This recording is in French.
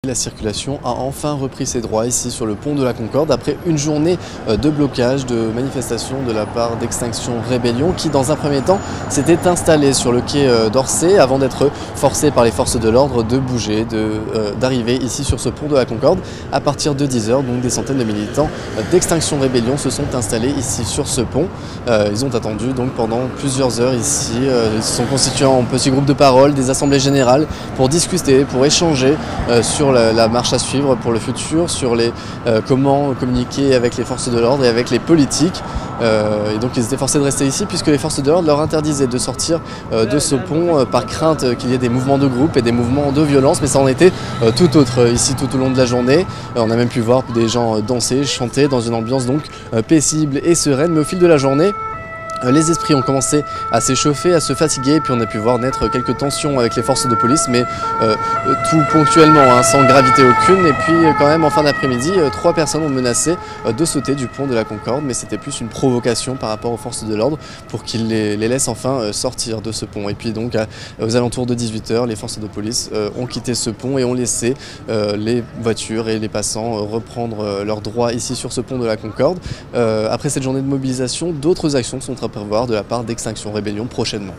La circulation a enfin repris ses droits ici sur le pont de la Concorde après une journée de blocage, de manifestation de la part d'Extinction Rébellion qui dans un premier temps s'était installé sur le quai d'Orsay avant d'être forcé par les forces de l'ordre de bouger, d'arriver ici sur ce pont de la Concorde. À partir de 10 h, donc des centaines de militants d'Extinction Rébellion se sont installés ici sur ce pont. Ils ont attendu donc pendant plusieurs heures ici. Ils se sont constitués en petits groupes de parole, des assemblées générales pour discuter, pour échanger sur la marche à suivre pour le futur, sur comment communiquer avec les forces de l'ordre et avec les politiques. Et donc ils étaient forcés de rester ici puisque les forces de l'ordre leur interdisaient de sortir de ce pont par crainte qu'il y ait des mouvements de groupe et des mouvements de violence, mais ça en était tout autre ici tout au long de la journée. On a même pu voir des gens danser, chanter dans une ambiance donc paisible et sereine, mais au fil de la journée, les esprits ont commencé à s'échauffer, à se fatiguer, et puis on a pu voir naître quelques tensions avec les forces de police, mais tout ponctuellement, hein, sans gravité aucune. Et puis quand même en fin d'après-midi, 3 personnes ont menacé de sauter du pont de la Concorde, mais c'était plus une provocation par rapport aux forces de l'ordre pour qu'ils les laissent enfin sortir de ce pont. Et puis donc aux alentours de 18 h, les forces de police ont quitté ce pont et ont laissé les voitures et les passants reprendre leurs droits ici sur ce pont de la Concorde. Après cette journée de mobilisation, d'autres actions sont à prévoir de la part d'Extinction Rébellion prochainement.